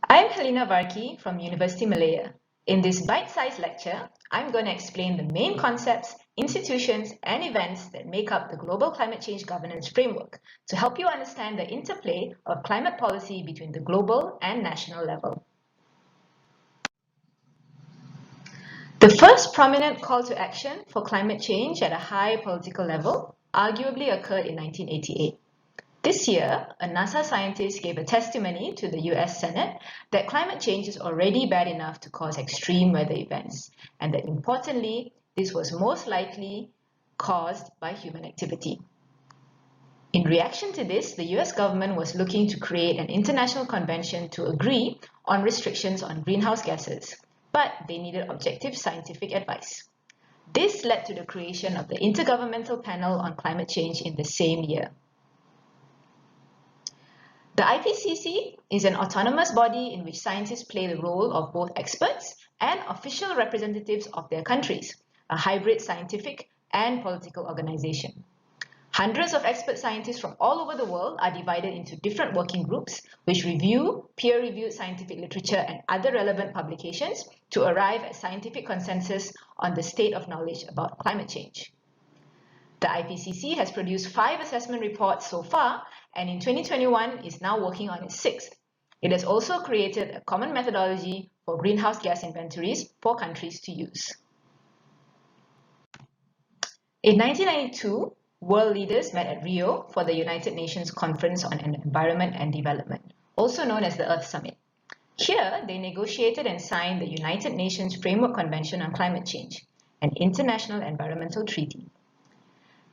I'm Helena Varkkey from University Malaya. In this bite-sized lecture, I'm going to explain the main concepts, institutions, and events that make up the global climate change governance framework to help you understand the interplay of climate policy between the global and national level. The first prominent call to action for climate change at a high political level arguably occurred in 1988. This year, a NASA scientist gave a testimony to the US Senate that climate change is already bad enough to cause extreme weather events, and that importantly, this was most likely caused by human activity. In reaction to this, the US government was looking to create an international convention to agree on restrictions on greenhouse gases, but they needed objective scientific advice. This led to the creation of the Intergovernmental Panel on Climate Change in the same year. The IPCC is an autonomous body in which scientists play the role of both experts and official representatives of their countries, a hybrid scientific and political organization. Hundreds of expert scientists from all over the world are divided into different working groups which review peer-reviewed scientific literature and other relevant publications to arrive at scientific consensus on the state of knowledge about climate change. The IPCC has produced 5 assessment reports so far, and in 2021 is now working on its 6th. It has also created a common methodology for greenhouse gas inventories for countries to use. In 1992, world leaders met at Rio for the United Nations Conference on Environment and Development, also known as the Earth Summit. Here, they negotiated and signed the United Nations Framework Convention on Climate Change, an international environmental treaty.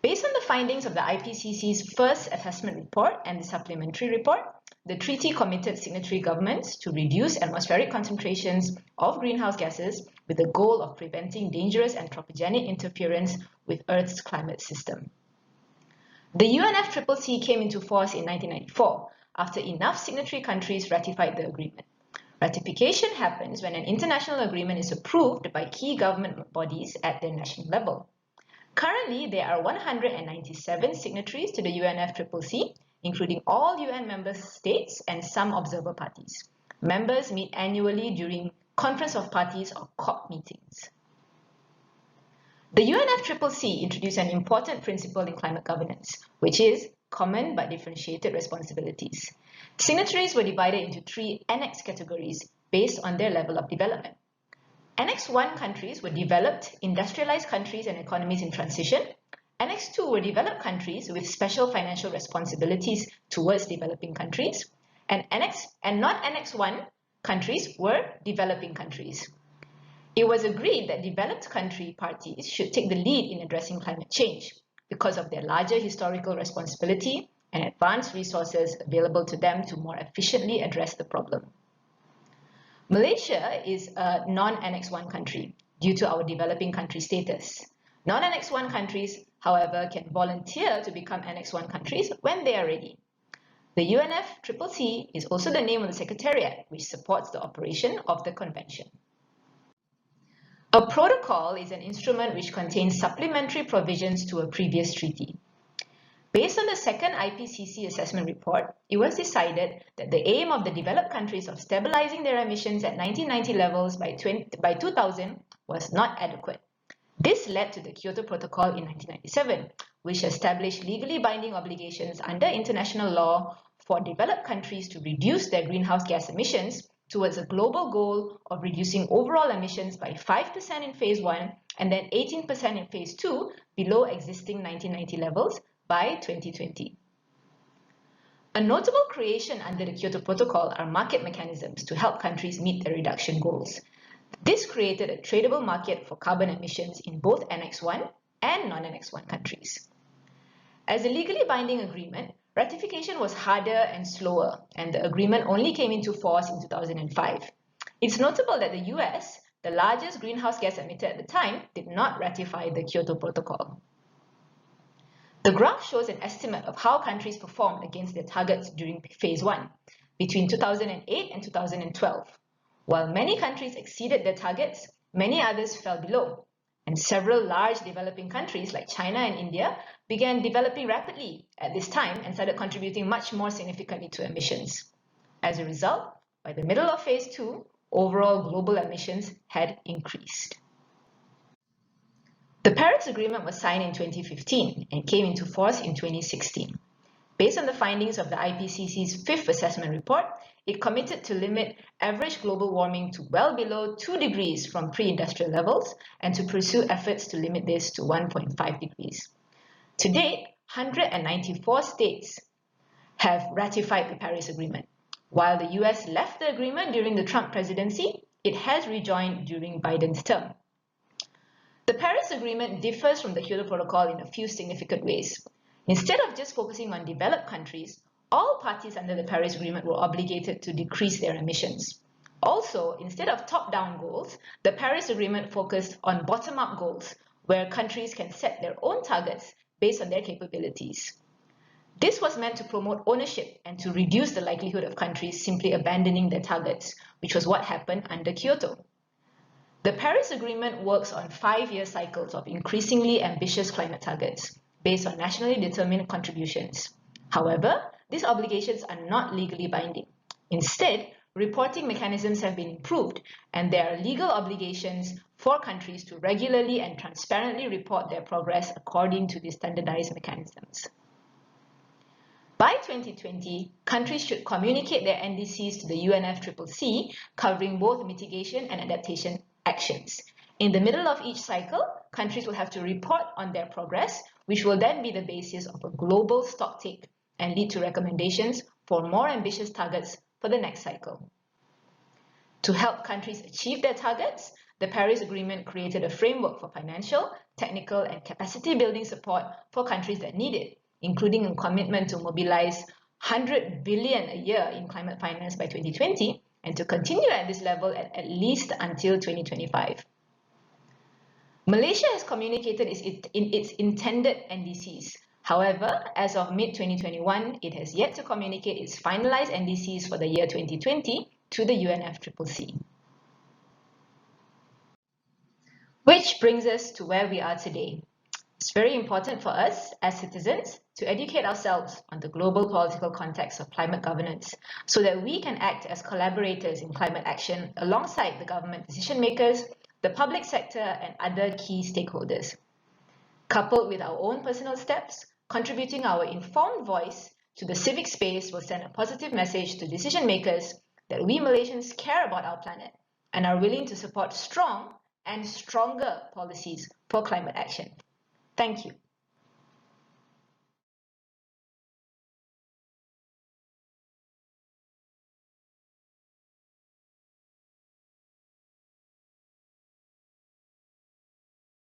Based on the findings of the IPCC's first assessment report and the supplementary report, the treaty committed signatory governments to reduce atmospheric concentrations of greenhouse gases with the goal of preventing dangerous anthropogenic interference with Earth's climate system. The UNFCCC came into force in 1994 after enough signatory countries ratified the agreement. Ratification happens when an international agreement is approved by key government bodies at their national level. Currently, there are 197 signatories to the UNFCCC, including all UN member states and some observer parties. Members meet annually during Conference of Parties or COP meetings. The UNFCCC introduced an important principle in climate governance, which is common but differentiated responsibilities. Signatories were divided into 3 annex categories based on their level of development. Annex 1 countries were developed, industrialized countries and economies in transition. Annex 2 were developed countries with special financial responsibilities towards developing countries. And non-Annex 1 countries were developing countries. It was agreed that developed country parties should take the lead in addressing climate change because of their larger historical responsibility and advanced resources available to them to more efficiently address the problem. Malaysia is a non-Annex 1 country due to our developing country status. Non-Annex 1 countries, however, can volunteer to become Annex 1 countries when they are ready. The UNFCCC is also the name of the Secretariat, which supports the operation of the convention. A protocol is an instrument which contains supplementary provisions to a previous treaty. Based on the second IPCC assessment report, it was decided that the aim of the developed countries of stabilizing their emissions at 1990 levels by 2000 was not adequate. This led to the Kyoto Protocol in 1997, which established legally binding obligations under international law for developed countries to reduce their greenhouse gas emissions towards a global goal of reducing overall emissions by 5% in Phase 1 and then 18% in Phase 2 below existing 1990 levels by 2020. A notable creation under the Kyoto Protocol are market mechanisms to help countries meet their reduction goals. This created a tradable market for carbon emissions in both Annex 1 and non-Annex 1 countries. As a legally binding agreement, ratification was harder and slower, and the agreement only came into force in 2005. It's notable that the US, the largest greenhouse gas emitter at the time, did not ratify the Kyoto Protocol. The graph shows an estimate of how countries performed against their targets during Phase 1 between 2008 and 2012. While many countries exceeded their targets, many others fell below, and several large developing countries like China and India began developing rapidly at this time and started contributing much more significantly to emissions. As a result, by the middle of phase 2, overall global emissions had increased. The Paris Agreement was signed in 2015 and came into force in 2016. Based on the findings of the IPCC's fifth assessment report, it committed to limit average global warming to well below 2 degrees from pre-industrial levels and to pursue efforts to limit this to 1.5 degrees. To date, 194 states have ratified the Paris Agreement. While the US left the agreement during the Trump presidency, it has rejoined during Biden's term. The Paris Agreement differs from the Kyoto Protocol in a few significant ways. Instead of just focusing on developed countries, all parties under the Paris Agreement were obligated to decrease their emissions. Also, instead of top-down goals, the Paris Agreement focused on bottom-up goals, where countries can set their own targets based on their capabilities. This was meant to promote ownership and to reduce the likelihood of countries simply abandoning their targets, which was what happened under Kyoto. The Paris Agreement works on 5-year cycles of increasingly ambitious climate targets based on nationally determined contributions. However, these obligations are not legally binding. Instead, reporting mechanisms have been improved, and there are legal obligations for countries to regularly and transparently report their progress according to these standardized mechanisms. By 2020, countries should communicate their NDCs to the UNFCCC, covering both mitigation and adaptation actions. In the middle of each cycle, countries will have to report on their progress, which will then be the basis of a global stocktake and lead to recommendations for more ambitious targets for the next cycle. To help countries achieve their targets, the Paris Agreement created a framework for financial, technical, and capacity building support for countries that need it, including a commitment to mobilize 100 billion a year in climate finance by 2020 and to continue at this level at least until 2025. Malaysia has communicated its intended NDCs. However, as of mid-2021, it has yet to communicate its finalized NDCs for the year 2020 to the UNFCCC. Which brings us to where we are today. It's very important for us as citizens to educate ourselves on the global political context of climate governance so that we can act as collaborators in climate action alongside the government decision makers, the public sector, and other key stakeholders. Coupled with our own personal steps, contributing our informed voice to the civic space will send a positive message to decision makers that we Malaysians care about our planet and are willing to support strong and stronger policies for climate action. Thank you.